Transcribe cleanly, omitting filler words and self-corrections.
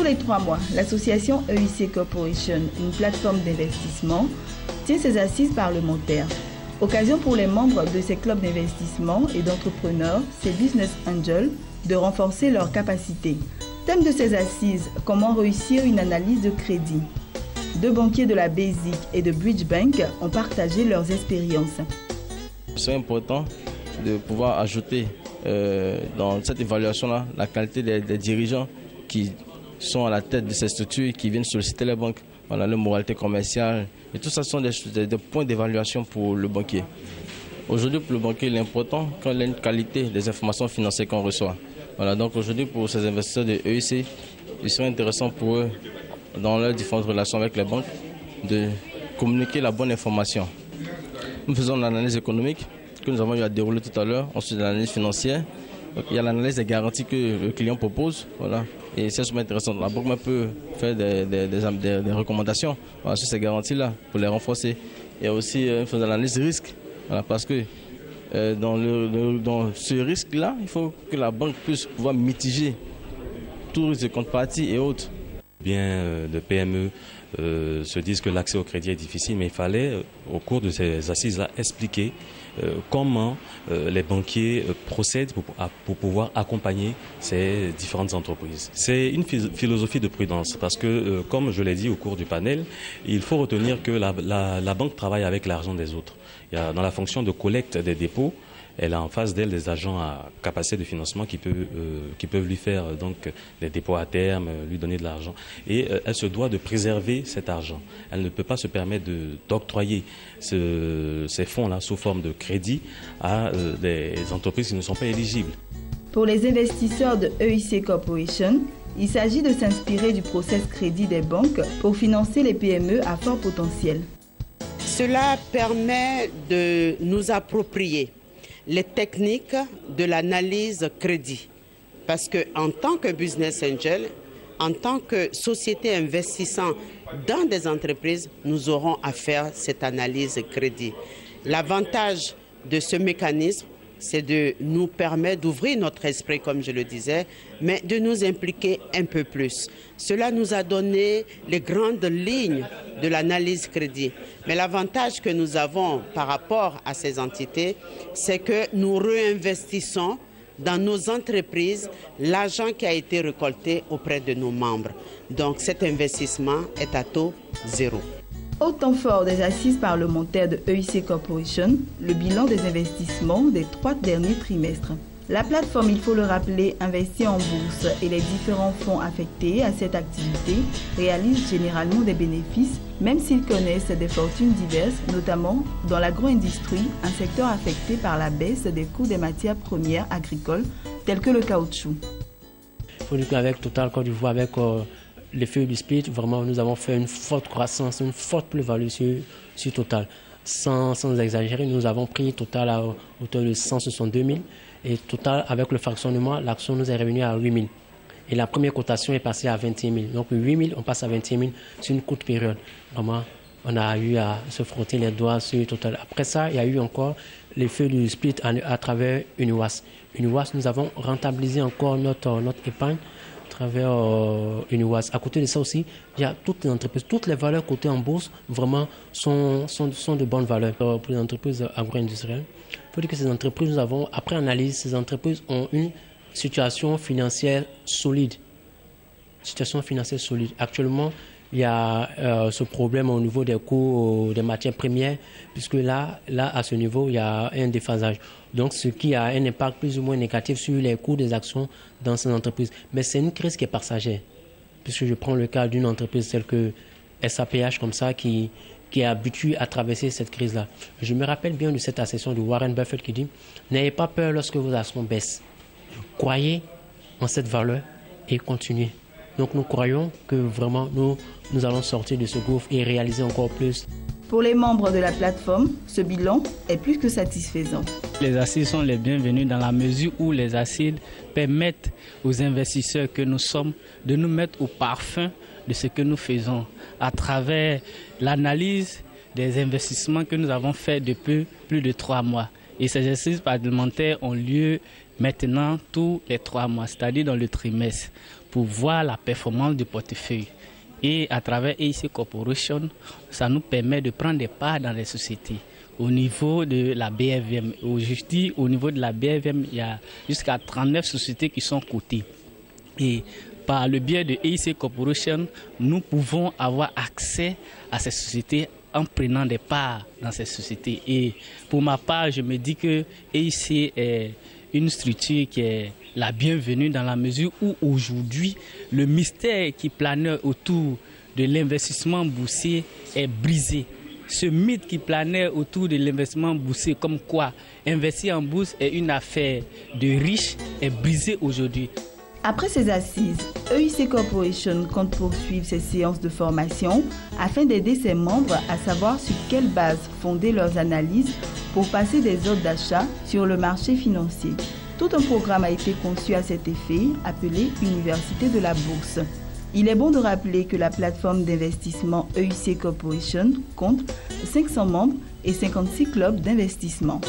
les 3 mois, l'association EIC Corporation, une plateforme d'investissement, tient ses assises parlementaires. Occasion pour les membres de ces clubs d'investissement et d'entrepreneurs, ces business angels, de renforcer leurs capacités. Thème de ces assises, comment réussir une analyse de crédit. 2 banquiers de la Basic et de Bridge Bank ont partagé leurs expériences. C'est important de pouvoir ajouter dans cette évaluation-là la qualité des dirigeants qui sont à la tête de ces structures et qui viennent solliciter les banques. Voilà, leur moralité commerciale. Et tout ça sont des points d'évaluation pour le banquier. Aujourd'hui, pour le banquier, il est important qu'il ait une qualité des informations financières qu'on reçoit. Voilà, donc aujourd'hui, pour ces investisseurs de EIC, il serait intéressant pour eux, dans leurs différentes relations avec les banques, de communiquer la bonne information. Nous faisons l'analyse économique que nous avons eu à dérouler tout à l'heure, ensuite l'analyse financière. Donc, il y a l'analyse des garanties que le client propose, voilà, et c'est super intéressant. La banque peut faire des recommandations voilà, sur ces garanties-là pour les renforcer. Il y a aussi l'analyse de risque, voilà, parce que dans ce risque-là, il faut que la banque puisse pouvoir mitiger tout risque de contrepartie et autres. Bien de PME se disent que l'accès au crédit est difficile, mais il fallait, au cours de ces assises-là, expliquer comment les banquiers procèdent pour pouvoir accompagner ces différentes entreprises. C'est une philosophie de prudence parce que, comme je l'ai dit au cours du panel, il faut retenir que la banque travaille avec l'argent des autres. Il y a, dans la fonction de collecte des dépôts, elle a en face d'elle des agents à capacité de financement qui peuvent lui faire donc des dépôts à terme, lui donner de l'argent. Et elle se doit de préserver cet argent. Elle ne peut pas se permettre d'octroyer ces fonds-là sous forme de crédit à des entreprises qui ne sont pas éligibles. Pour les investisseurs de EIC Corporation, il s'agit de s'inspirer du process crédit des banques pour financer les PME à fort potentiel. Cela permet de nous approprier les techniques de l'analyse crédit. Parce qu'en tant que business angel, en tant que société investissant dans des entreprises, nous aurons à faire cette analyse crédit. L'avantage de ce mécanisme, c'est de nous permettre d'ouvrir notre esprit, comme je le disais, mais de nous impliquer un peu plus. Cela nous a donné les grandes lignes de l'analyse crédit. Mais l'avantage que nous avons par rapport à ces entités, c'est que nous réinvestissons dans nos entreprises l'argent qui a été récolté auprès de nos membres. Donc cet investissement est à taux zéro. Au temps fort des assises parlementaires de EIC Corporation, le bilan des investissements des 3 derniers trimestres. La plateforme, il faut le rappeler, investit en bourse et les différents fonds affectés à cette activité réalisent généralement des bénéfices, même s'ils connaissent des fortunes diverses, notamment dans l'agro-industrie, un secteur affecté par la baisse des coûts des matières premières agricoles, telles que le caoutchouc. Il faut dire qu'avec Total Côte d'Ivoire, avec l'effet du split, vraiment, nous avons fait une forte croissance, une forte plus-value sur Total. Sans exagérer, nous avons pris Total à hauteur de 162 000 et Total, avec le fractionnement, l'action nous est revenue à 8 000. Et la première cotation est passée à 21 000. Donc 8 000, on passe à 21 000 sur une courte période. Vraiment, on a eu à se frotter les doigts sur Total. Après ça, il y a eu encore l'effet du split à travers UNIWAS. UNIWAS, nous avons rentabilisé encore notre épargne à travers UNIWAS. À côté de ça aussi, il y a toutes les entreprises, toutes les valeurs cotées en bourse, vraiment sont de bonnes valeurs pour les entreprises agro-industrielles. Il faut dire que ces entreprises, nous avons, après analyse, ces entreprises ont une situation financière solide. Actuellement, il y a ce problème au niveau des coûts des matières premières, puisque là, à ce niveau, il y a un déphasage. Donc, ce qui a un impact plus ou moins négatif sur les coûts des actions dans ces entreprises. Mais c'est une crise qui est passagère, puisque je prends le cas d'une entreprise telle que SAPH, comme ça, qui est habituée à traverser cette crise-là. Je me rappelle bien de cette assertion de Warren Buffett qui dit « N'ayez pas peur lorsque vos actions baissent. Croyez en cette valeur et continuez. » Donc nous croyons que vraiment nous allons sortir de ce gouffre et réaliser encore plus. Pour les membres de la plateforme, ce bilan est plus que satisfaisant. Les assises sont les bienvenues dans la mesure où les assises permettent aux investisseurs que nous sommes de nous mettre au parfum de ce que nous faisons à travers l'analyse des investissements que nous avons faits depuis plus de 3 mois. Et ces assises parlementaires ont lieu maintenant tous les 3 mois, c'est-à-dire dans le trimestre, pour voir la performance du portefeuille. Et à travers EIC Corporation, ça nous permet de prendre des parts dans les sociétés. Au niveau de la BFM, aujourd'hui, au niveau de la BFM, il y a jusqu'à 39 sociétés qui sont cotées. Et par le biais de EIC Corporation, nous pouvons avoir accès à ces sociétés en prenant des parts dans ces sociétés. Et pour ma part, je me dis que EIC est une structure qui est la bienvenue dans la mesure où aujourd'hui, le mystère qui planait autour de l'investissement boursier est brisé. Ce mythe qui planait autour de l'investissement boursier, comme quoi investir en bourse est une affaire de riches, est brisé aujourd'hui. Après ces assises, EIC Corporation compte poursuivre ses séances de formation afin d'aider ses membres à savoir sur quelle base fonder leurs analyses pour passer des ordres d'achat sur le marché financier. Tout un programme a été conçu à cet effet, appelé Université de la Bourse. Il est bon de rappeler que la plateforme d'investissement EIC Corporation compte 500 membres et 56 clubs d'investissement.